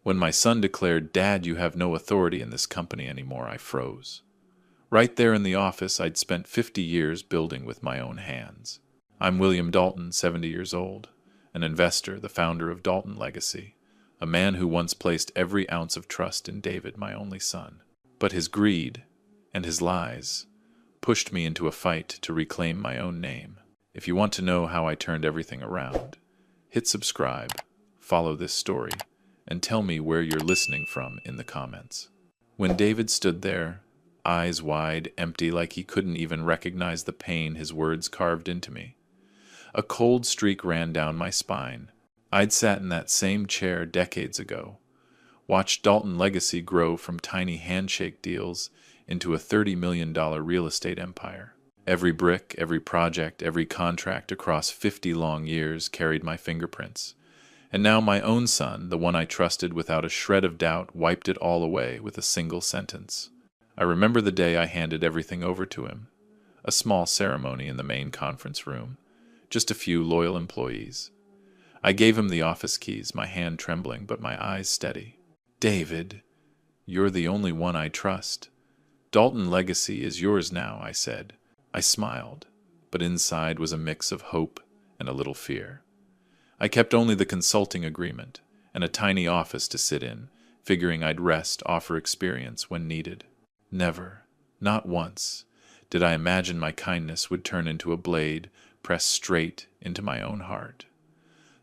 When my son declared, "Dad, you have no authority in this company anymore," I froze. Right there in the office I'd spent 50 years building with my own hands. I'm William Dalton, 70 years old, an investor, the founder of Dalton Legacy, a man who once placed every ounce of trust in David, my only son. But his greed and his lies pushed me into a fight to reclaim my own name. If you want to know how I turned everything around, hit subscribe, follow this story, and tell me where you're listening from in the comments. When David stood there, eyes wide, empty, like he couldn't even recognize the pain his words carved into me, a cold streak ran down my spine. I'd sat in that same chair decades ago, watched Dalton Legacy grow from tiny handshake deals into a $30 million real estate empire. Every brick, every project, every contract across 50 long years carried my fingerprints. And now my own son, the one I trusted without a shred of doubt, wiped it all away with a single sentence. I remember the day I handed everything over to him. A small ceremony in the main conference room. Just a few loyal employees. I gave him the office keys, my hand trembling, but my eyes steady. "David, you're the only one I trust. Dalton Legacy is yours now," I said. I smiled, but inside was a mix of hope and a little fear. I kept only the consulting agreement and a tiny office to sit in, figuring I'd rest, offer experience when needed. Never, not once, did I imagine my kindness would turn into a blade pressed straight into my own heart.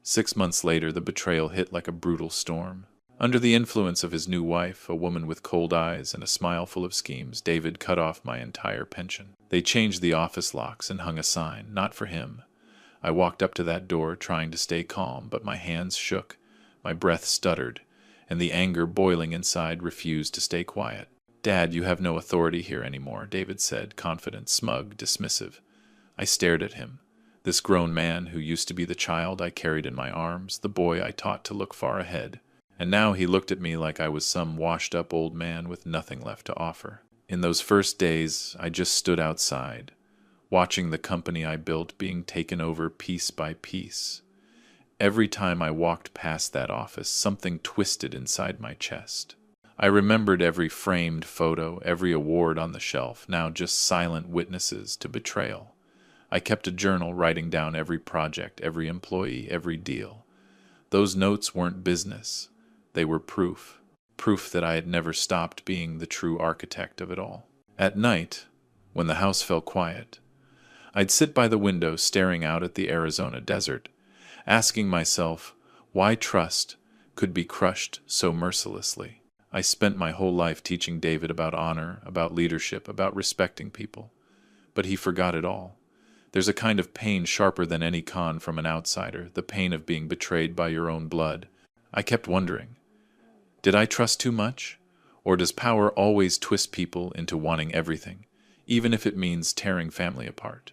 6 months later, the betrayal hit like a brutal storm. Under the influence of his new wife, a woman with cold eyes and a smile full of schemes, David cut off my entire pension. They changed the office locks and hung a sign, "Not for him." I walked up to that door, trying to stay calm, but my hands shook, my breath stuttered, and the anger boiling inside refused to stay quiet. "Dad, you have no authority here anymore," David said, confident, smug, dismissive. I stared at him, this grown man who used to be the child I carried in my arms, the boy I taught to look far ahead. And now he looked at me like I was some washed-up old man with nothing left to offer. In those first days, I just stood outside, watching the company I built being taken over piece by piece. Every time I walked past that office, something twisted inside my chest. I remembered every framed photo, every award on the shelf, now just silent witnesses to betrayal. I kept a journal writing down every project, every employee, every deal. Those notes weren't business. They were proof. Proof that I had never stopped being the true architect of it all. At night, when the house fell quiet, I'd sit by the window staring out at the Arizona desert, asking myself why trust could be crushed so mercilessly. I spent my whole life teaching David about honor, about leadership, about respecting people. But he forgot it all. There's a kind of pain sharper than any con from an outsider, the pain of being betrayed by your own blood. I kept wondering, did I trust too much? Or does power always twist people into wanting everything, even if it means tearing family apart?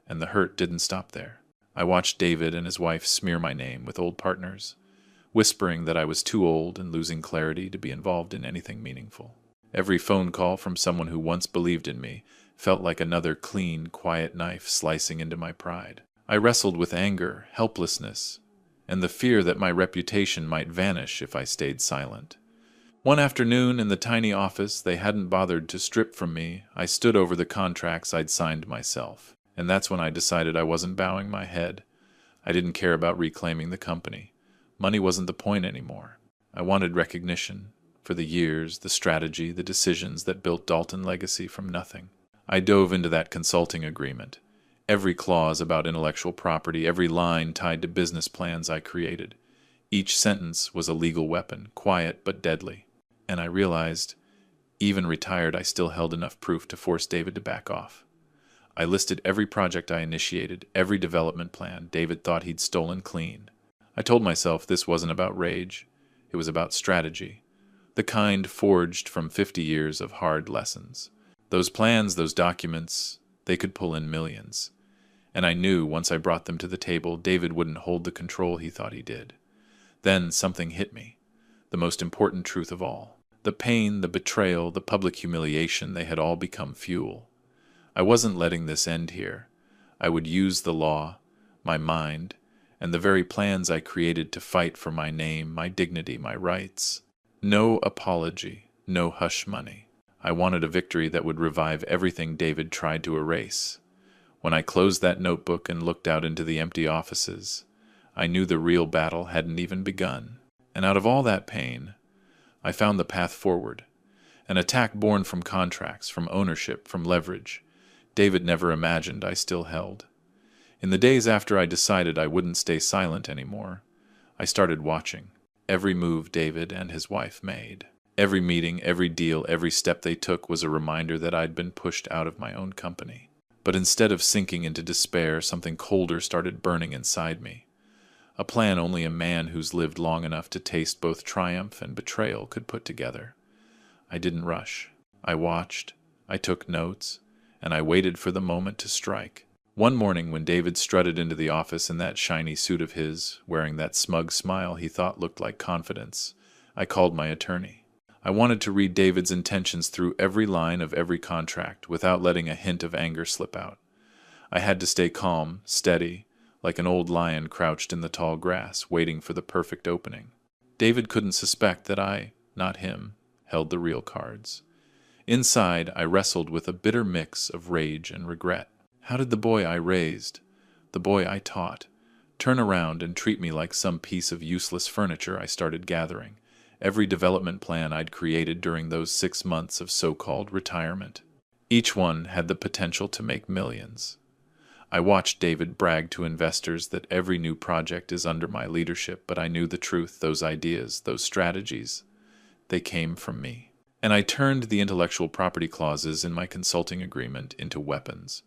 And the hurt didn't stop there. I watched David and his wife smear my name with old partners, whispering that I was too old and losing clarity to be involved in anything meaningful. Every phone call from someone who once believed in me felt like another clean, quiet knife slicing into my pride. I wrestled with anger, helplessness, and the fear that my reputation might vanish if I stayed silent. One afternoon in the tiny office they hadn't bothered to strip from me, I stood over the contracts I'd signed myself. And that's when I decided I wasn't bowing my head. I didn't care about reclaiming the company. Money wasn't the point anymore. I wanted recognition for the years, the strategy, the decisions that built Dalton Legacy from nothing. I dove into that consulting agreement. Every clause about intellectual property, every line tied to business plans I created. Each sentence was a legal weapon, quiet but deadly. And I realized, even retired, I still held enough proof to force David to back off. I listed every project I initiated, every development plan David thought he'd stolen clean. I told myself this wasn't about rage. It was about strategy. The kind forged from 50 years of hard lessons. Those plans, those documents, they could pull in millions. And I knew once I brought them to the table, David wouldn't hold the control he thought he did. Then something hit me. The most important truth of all. The pain, the betrayal, the public humiliation, they had all become fuel. I wasn't letting this end here. I would use the law, my mind, and the very plans I created to fight for my name, my dignity, my rights. No apology, no hush money. I wanted a victory that would revive everything David tried to erase. When I closed that notebook and looked out into the empty offices, I knew the real battle hadn't even begun. And out of all that pain, I found the path forward. An attack born from contracts, from ownership, from leverage. David never imagined I still held. In the days after I decided I wouldn't stay silent anymore, I started watching every move David and his wife made. Every meeting, every deal, every step they took was a reminder that I'd been pushed out of my own company. But instead of sinking into despair, something colder started burning inside me. A plan only a man who's lived long enough to taste both triumph and betrayal could put together. I didn't rush. I watched, I took notes, and I waited for the moment to strike. One morning when David strutted into the office in that shiny suit of his, wearing that smug smile he thought looked like confidence, I called my attorney. I wanted to read David's intentions through every line of every contract without letting a hint of anger slip out. I had to stay calm, steady, like an old lion crouched in the tall grass, waiting for the perfect opening. David couldn't suspect that I, not him, held the real cards. Inside, I wrestled with a bitter mix of rage and regret. How did the boy I raised, the boy I taught, turn around and treat me like some piece of useless furniture I started gathering? Every development plan I'd created during those 6 months of so-called retirement. Each one had the potential to make millions. I watched David brag to investors that every new project is under my leadership, but I knew the truth, those ideas, those strategies, they came from me. And I turned the intellectual property clauses in my consulting agreement into weapons.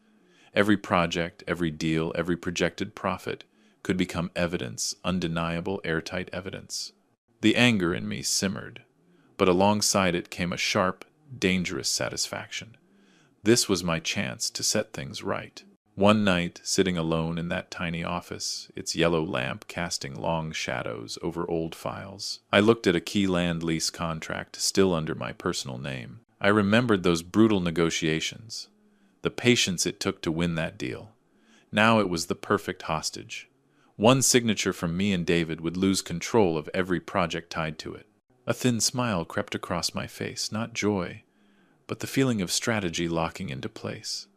Every project, every deal, every projected profit could become evidence, undeniable, airtight evidence. The anger in me simmered, but alongside it came a sharp, dangerous satisfaction. This was my chance to set things right. One night, sitting alone in that tiny office, its yellow lamp casting long shadows over old files, I looked at a key land lease contract still under my personal name. I remembered those brutal negotiations, the patience it took to win that deal. Now it was the perfect hostage. One signature from me and David would lose control of every project tied to it. A thin smile crept across my face, not joy, but the feeling of strategy locking into place.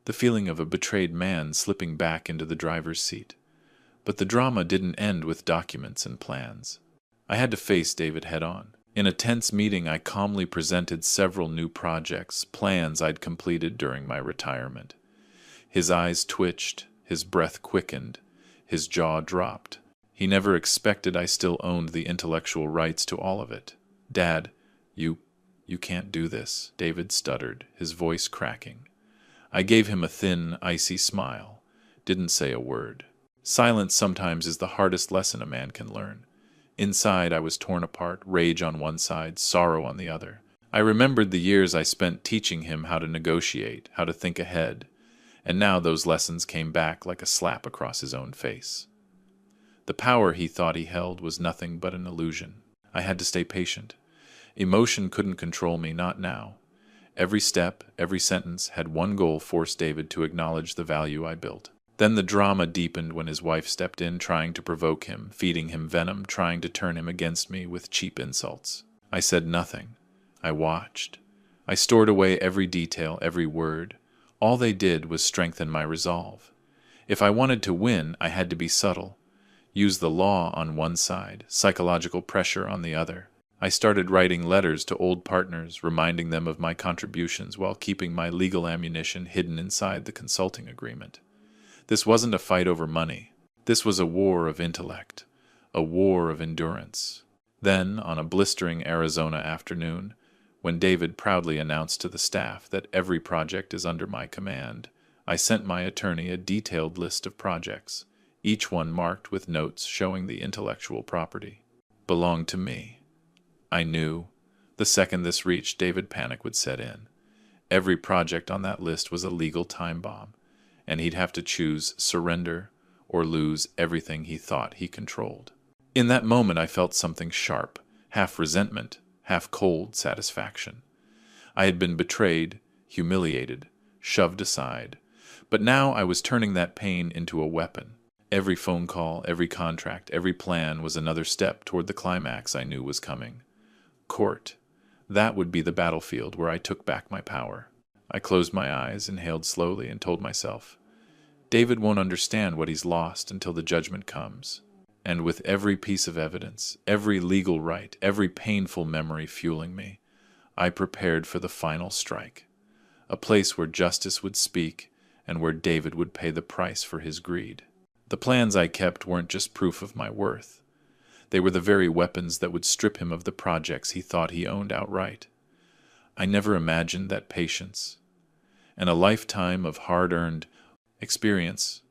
The feeling of a betrayed man slipping back into the driver's seat. But the drama didn't end with documents and plans. I had to face David head-on. In a tense meeting, I calmly presented several new projects, plans I'd completed during my retirement. His eyes twitched, his breath quickened, his jaw dropped. He never expected I still owned the intellectual rights to all of it. "Dad, you can't do this," David stuttered, his voice cracking. I gave him a thin, icy smile, didn't say a word. Silence sometimes is the hardest lesson a man can learn. Inside, I was torn apart, rage on one side, sorrow on the other. I remembered the years I spent teaching him how to negotiate, how to think ahead, and now those lessons came back like a slap across his own face. The power he thought he held was nothing but an illusion. I had to stay patient. Emotion couldn't control me, not now. Every step, every sentence had one goal: force David to acknowledge the value I built. Then the drama deepened when his wife stepped in, trying to provoke him, feeding him venom, trying to turn him against me with cheap insults. I said nothing. I watched. I stored away every detail, every word. All they did was strengthen my resolve. If I wanted to win, I had to be subtle. Use the law on one side, psychological pressure on the other. I started writing letters to old partners, reminding them of my contributions while keeping my legal ammunition hidden inside the consulting agreement. This wasn't a fight over money. This was a war of intellect, a war of endurance. Then, on a blistering Arizona afternoon, when David proudly announced to the staff that every project is under my command, I sent my attorney a detailed list of projects, each one marked with notes showing the intellectual property belonged to me. I knew, the second this reached David, panic would set in. Every project on that list was a legal time bomb, and he'd have to choose surrender or lose everything he thought he controlled. In that moment, I felt something sharp, half resentment, half cold satisfaction. I had been betrayed, humiliated, shoved aside, but now I was turning that pain into a weapon. Every phone call, every contract, every plan was another step toward the climax I knew was coming. Court. That would be the battlefield where I took back my power. I closed my eyes, inhaled slowly, and told myself, David won't understand what he's lost until the judgment comes. And with every piece of evidence, every legal right, every painful memory fueling me, I prepared for the final strike. A place where justice would speak and where David would pay the price for his greed. The plans I kept weren't just proof of my worth. They were the very weapons that would strip him of the projects he thought he owned outright. I never imagined that patience and a lifetime of hard-earned experience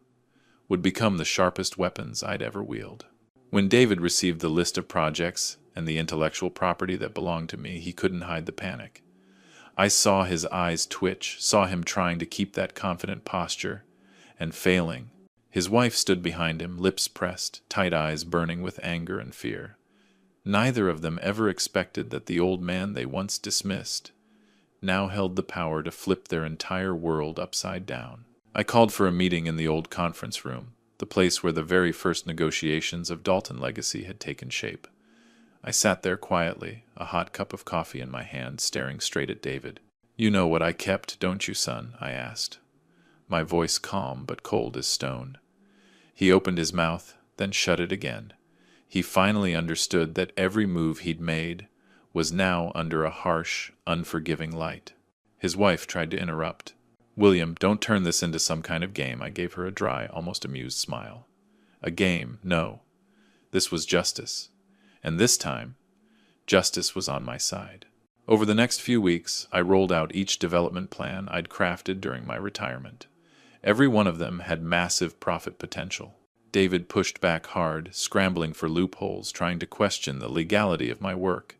would become the sharpest weapons I'd ever wield. When David received the list of projects and the intellectual property that belonged to me, he couldn't hide the panic. I saw his eyes twitch, saw him trying to keep that confident posture, and failing. His wife stood behind him, lips pressed, tight eyes burning with anger and fear. Neither of them ever expected that the old man they once dismissed now held the power to flip their entire world upside down. I called for a meeting in the old conference room, the place where the very first negotiations of Dalton Legacy had taken shape. I sat there quietly, a hot cup of coffee in my hand, staring straight at David. "You know what I kept, don't you, son?" I asked, my voice calm but cold as stone. He opened his mouth, then shut it again. He finally understood that every move he'd made was now under a harsh, unforgiving light. His wife tried to interrupt. "William, don't turn this into some kind of game." I gave her a dry, almost amused smile. A game, no. This was justice. And this time, justice was on my side. Over the next few weeks, I rolled out each development plan I'd crafted during my retirement. Every one of them had massive profit potential. David pushed back hard, scrambling for loopholes, trying to question the legality of my work.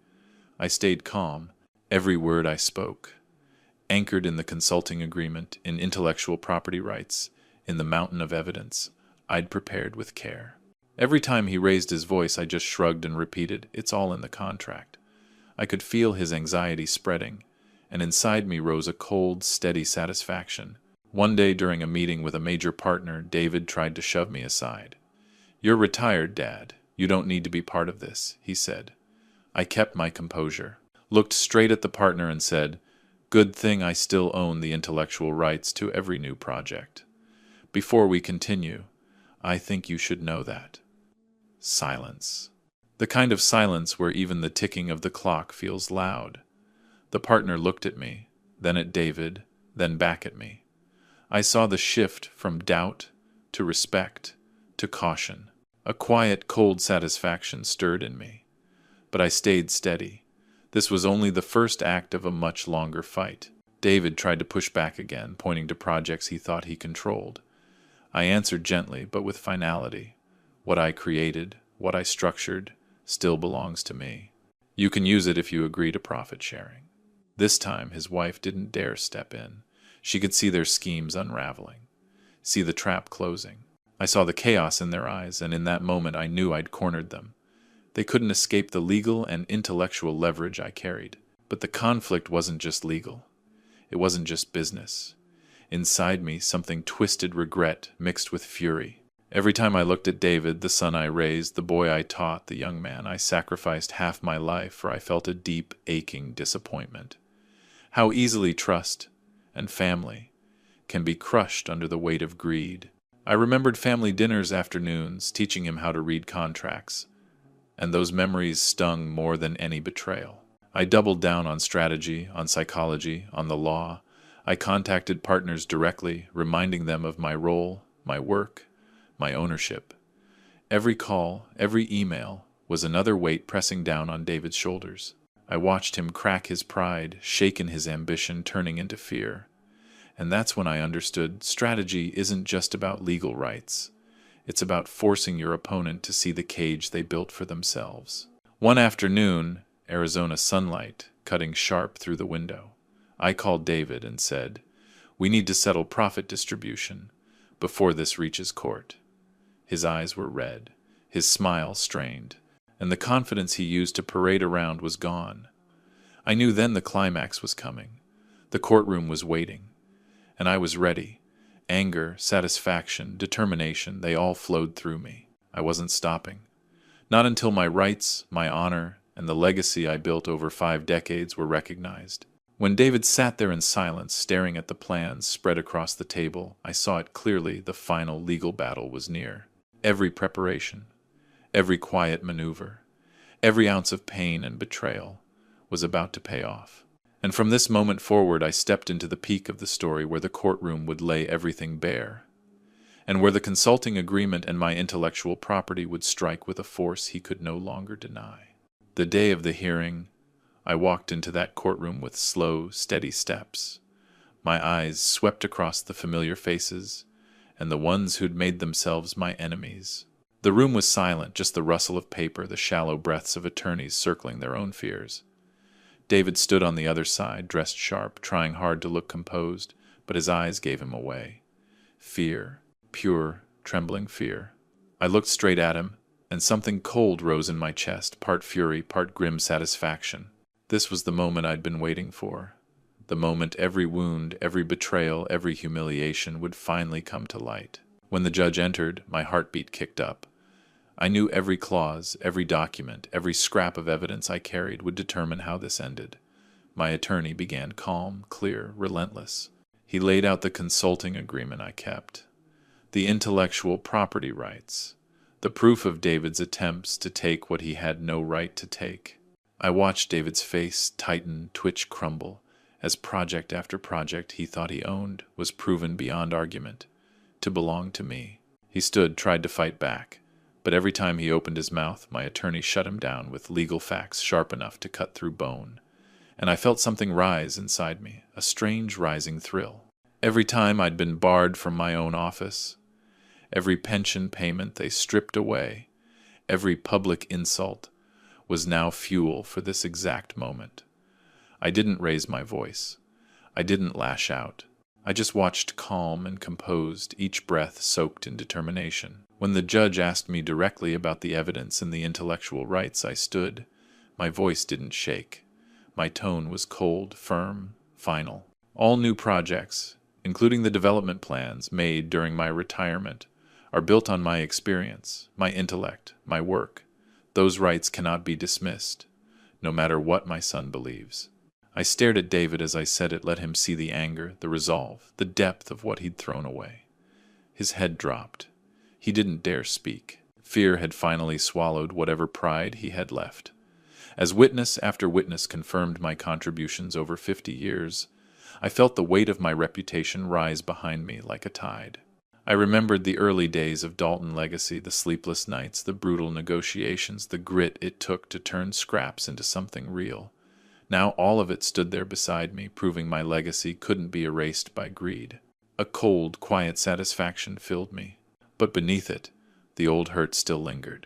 I stayed calm, every word I spoke, anchored in the consulting agreement, in intellectual property rights, in the mountain of evidence I'd prepared with care. Every time he raised his voice, I just shrugged and repeated, "It's all in the contract." I could feel his anxiety spreading, and inside me rose a cold, steady satisfaction. One day during a meeting with a major partner, David tried to shove me aside. "You're retired, Dad. You don't need to be part of this," he said. I kept my composure, looked straight at the partner and said, "Good thing I still own the intellectual rights to every new project. Before we continue, I think you should know that." Silence. The kind of silence where even the ticking of the clock feels loud. The partner looked at me, then at David, then back at me. I saw the shift from doubt to respect to caution. A quiet, cold satisfaction stirred in me. But I stayed steady. This was only the first act of a much longer fight. David tried to push back again, pointing to projects he thought he controlled. I answered gently, but with finality. What I created, what I structured, still belongs to me. You can use it if you agree to profit sharing. This time, his wife didn't dare step in. She could see their schemes unraveling, see the trap closing. I saw the chaos in their eyes, and in that moment I knew I'd cornered them. They couldn't escape the legal and intellectual leverage I carried. But the conflict wasn't just legal. It wasn't just business. Inside me, something twisted regret mixed with fury. Every time I looked at David, the son I raised, the boy I taught, the young man I sacrificed half my life for, I felt a deep, aching disappointment. How easily trust and family can be crushed under the weight of greed. I remembered family dinners afternoons, teaching him how to read contracts, and those memories stung more than any betrayal. I doubled down on strategy, on psychology, on the law. I contacted partners directly, reminding them of my role, my work, my ownership. Every call, every email was another weight pressing down on David's shoulders. I watched him crack his pride, shaken his ambition, turning into fear. And that's when I understood strategy isn't just about legal rights. It's about forcing your opponent to see the cage they built for themselves. One afternoon, Arizona sunlight cutting sharp through the window, I called David and said, "We need to settle profit distribution before this reaches court." His eyes were red, his smile strained, and the confidence he used to parade around was gone. I knew then the climax was coming. The courtroom was waiting, and I was ready. Anger, satisfaction, determination, they all flowed through me. I wasn't stopping. Not until my rights, my honor, and the legacy I built over 5 decades were recognized. When David sat there in silence, staring at the plans spread across the table, I saw it clearly: the final legal battle was near. Every preparation, every quiet maneuver, every ounce of pain and betrayal was about to pay off. And from this moment forward, I stepped into the peak of the story, where the courtroom would lay everything bare, and where the consulting agreement and my intellectual property would strike with a force he could no longer deny. The day of the hearing, I walked into that courtroom with slow, steady steps. My eyes swept across the familiar faces and the ones who'd made themselves my enemies. The room was silent, just the rustle of paper, the shallow breaths of attorneys circling their own fears. David stood on the other side, dressed sharp, trying hard to look composed, but his eyes gave him away. Fear, pure, trembling fear. I looked straight at him, and something cold rose in my chest, part fury, part grim satisfaction. This was the moment I'd been waiting for. The moment every wound, every betrayal, every humiliation would finally come to light. When the judge entered, my heartbeat kicked up. I knew every clause, every document, every scrap of evidence I carried would determine how this ended. My attorney began calm, clear, relentless. He laid out the consulting agreement I kept, the intellectual property rights, the proof of David's attempts to take what he had no right to take. I watched David's face tighten, twitch, crumble, as project after project he thought he owned was proven beyond argument to belong to me. He stood, tried to fight back, but every time he opened his mouth, my attorney shut him down with legal facts sharp enough to cut through bone. And I felt something rise inside me, a strange rising thrill. Every time I'd been barred from my own office, every pension payment they stripped away, every public insult, was now fuel for this exact moment. I didn't raise my voice. I didn't lash out. I just watched, calm and composed, each breath soaked in determination. When the judge asked me directly about the evidence and the intellectual rights, I stood. My voice didn't shake. My tone was cold, firm, final. All new projects, including the development plans made during my retirement, are built on my experience, my intellect, my work. Those rights cannot be dismissed, no matter what my son believes. I stared at David as I said it, let him see the anger, the resolve, the depth of what he'd thrown away. His head dropped. He didn't dare speak. Fear had finally swallowed whatever pride he had left. As witness after witness confirmed my contributions over 50 years, I felt the weight of my reputation rise behind me like a tide. I remembered the early days of Dalton Legacy, the sleepless nights, the brutal negotiations, the grit it took to turn scraps into something real. Now all of it stood there beside me, proving my legacy couldn't be erased by greed. A cold, quiet satisfaction filled me, but beneath it, the old hurt still lingered.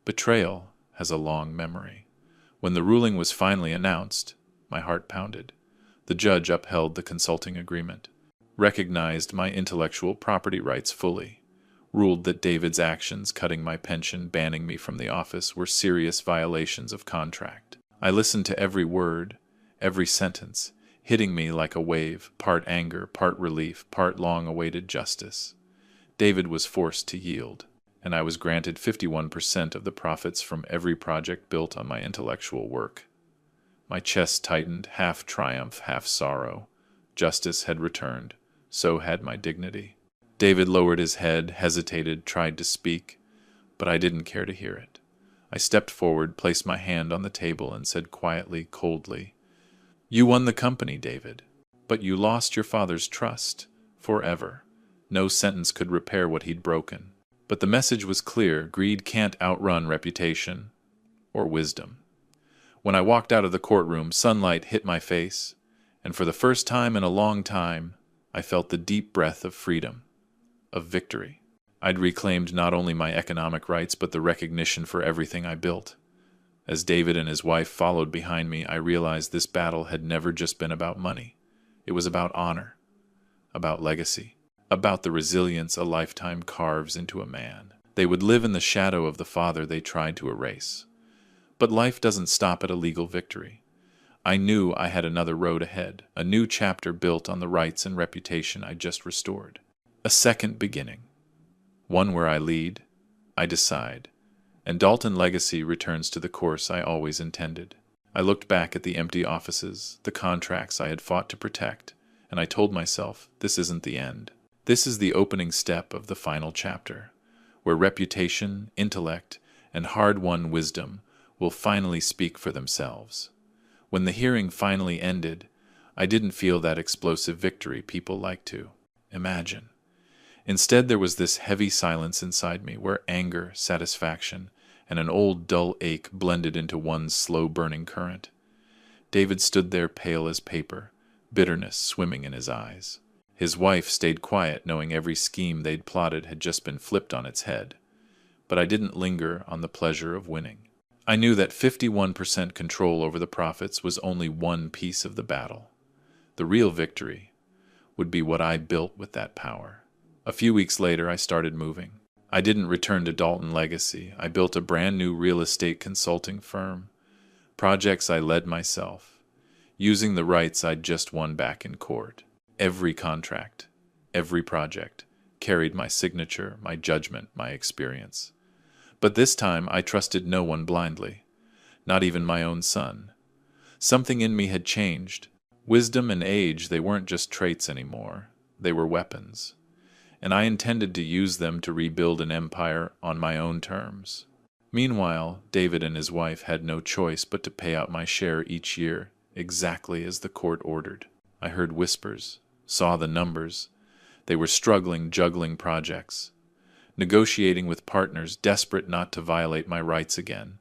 Betrayal has a long memory. When the ruling was finally announced, my heart pounded. The judge upheld the consulting agreement, recognized my intellectual property rights fully, ruled that David's actions, cutting my pension, banning me from the office, were serious violations of contract. I listened to every word, every sentence, hitting me like a wave, part anger, part relief, part long-awaited justice. David was forced to yield, and I was granted 51% of the profits from every project built on my intellectual work. My chest tightened, half triumph, half sorrow. Justice had returned. So had my dignity. David lowered his head, hesitated, tried to speak, but I didn't care to hear it. I stepped forward, placed my hand on the table, and said quietly, coldly, "You won the company, David, but you lost your father's trust, forever." No sentence could repair what he'd broken. But the message was clear: greed can't outrun reputation or wisdom. When I walked out of the courtroom, sunlight hit my face, and for the first time in a long time, I felt the deep breath of freedom, of victory. I'd reclaimed not only my economic rights, but the recognition for everything I built. As David and his wife followed behind me, I realized this battle had never just been about money. It was about honor, about legacy, about the resilience a lifetime carves into a man. They would live in the shadow of the father they tried to erase. But life doesn't stop at a legal victory. I knew I had another road ahead, a new chapter built on the rights and reputation I just restored. A second beginning. One where I lead, I decide, and Dalton Legacy returns to the course I always intended. I looked back at the empty offices, the contracts I had fought to protect, and I told myself, this isn't the end. This is the opening step of the final chapter, where reputation, intellect, and hard-won wisdom will finally speak for themselves. When the hearing finally ended, I didn't feel that explosive victory people like to imagine. Instead, there was this heavy silence inside me where anger, satisfaction, and an old dull ache blended into one slow-burning current. David stood there pale as paper, bitterness swimming in his eyes. His wife stayed quiet, knowing every scheme they'd plotted had just been flipped on its head. But I didn't linger on the pleasure of winning. I knew that 51% control over the profits was only one piece of the battle. The real victory would be what I built with that power. A few weeks later, I started moving. I didn't return to Dalton Legacy. I built a brand new real estate consulting firm. Projects I led myself, using the rights I'd just won back in court. Every contract, every project, carried my signature, my judgment, my experience. But this time I trusted no one blindly, not even my own son. Something in me had changed. Wisdom and age, they weren't just traits anymore. They were weapons. And I intended to use them to rebuild an empire on my own terms. Meanwhile, David and his wife had no choice but to pay out my share each year, exactly as the court ordered. I heard whispers, saw the numbers. They were struggling, juggling projects, negotiating with partners desperate not to violate my rights again.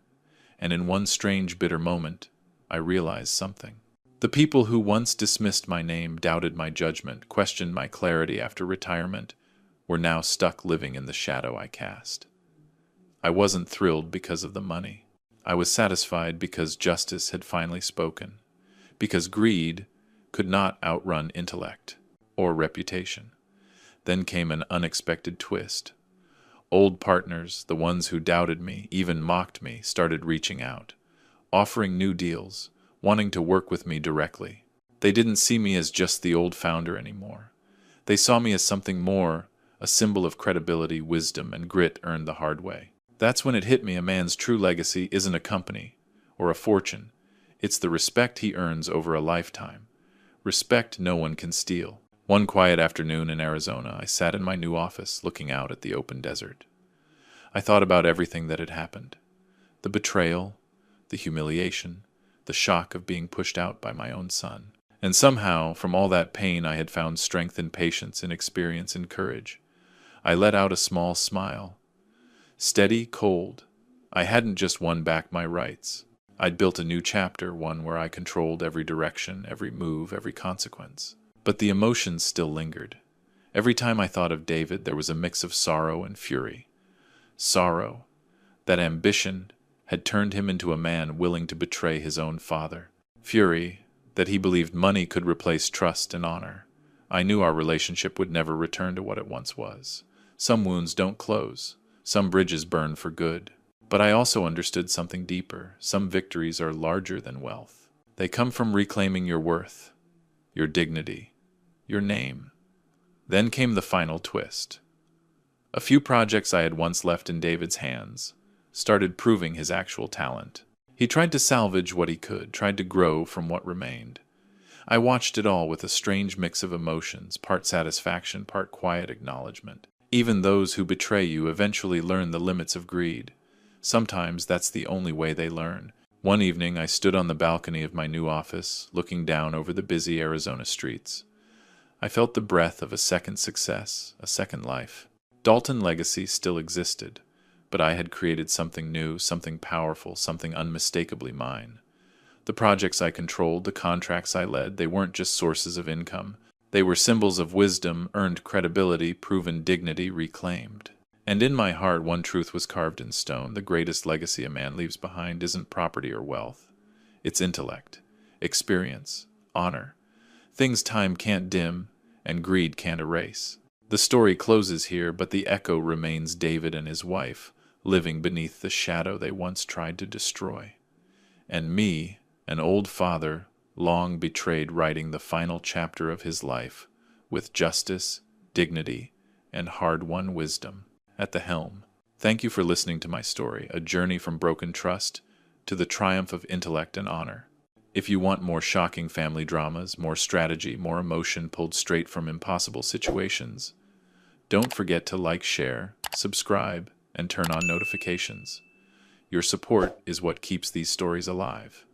And in one strange, bitter moment, I realized something. The people who once dismissed my name, doubted my judgment, questioned my clarity after retirement, were now stuck living in the shadow I cast. I wasn't thrilled because of the money. I was satisfied because justice had finally spoken, because greed could not outrun intellect or reputation. Then came an unexpected twist. Old partners, the ones who doubted me, even mocked me, started reaching out, offering new deals, wanting to work with me directly. They didn't see me as just the old founder anymore. They saw me as something more, a symbol of credibility, wisdom, and grit earned the hard way. That's when it hit me: a man's true legacy isn't a company or a fortune. It's the respect he earns over a lifetime. Respect no one can steal. One quiet afternoon in Arizona, I sat in my new office looking out at the open desert. I thought about everything that had happened. The betrayal, the humiliation, the shock of being pushed out by my own son. And somehow, from all that pain, I had found strength and patience and experience and courage. I let out a small smile. Steady, cold. I hadn't just won back my rights. I'd built a new chapter, one where I controlled every direction, every move, every consequence. But the emotions still lingered. Every time I thought of David, there was a mix of sorrow and fury. Sorrow, that ambition had turned him into a man willing to betray his own father. Fury, that he believed money could replace trust and honor. I knew our relationship would never return to what it once was. Some wounds don't close. Some bridges burn for good. But I also understood something deeper. Some victories are larger than wealth. They come from reclaiming your worth, your dignity, your name. Then came the final twist. A few projects I had once left in David's hands started proving his actual talent. He tried to salvage what he could, tried to grow from what remained. I watched it all with a strange mix of emotions, part satisfaction, part quiet acknowledgement. Even those who betray you eventually learn the limits of greed. Sometimes that's the only way they learn. One evening I stood on the balcony of my new office, looking down over the busy Arizona streets. I felt the breath of a second success, a second life. Dalton Legacy still existed, but I had created something new, something powerful, something unmistakably mine. The projects I controlled, the contracts I led, they weren't just sources of income. They were symbols of wisdom, earned credibility, proven dignity, reclaimed. And in my heart, one truth was carved in stone: the greatest legacy a man leaves behind isn't property or wealth. It's intellect, experience, honor, things time can't dim and greed can't erase. The story closes here, but the echo remains: David and his wife, living beneath the shadow they once tried to destroy. And me, an old father, long betrayed, writing the final chapter of his life with justice, dignity, and hard-won wisdom at the helm. Thank you for listening to my story, a journey from broken trust to the triumph of intellect and honor. If you want more shocking family dramas, more strategy, more emotion pulled straight from impossible situations, don't forget to like, share, subscribe, and turn on notifications. Your support is what keeps these stories alive.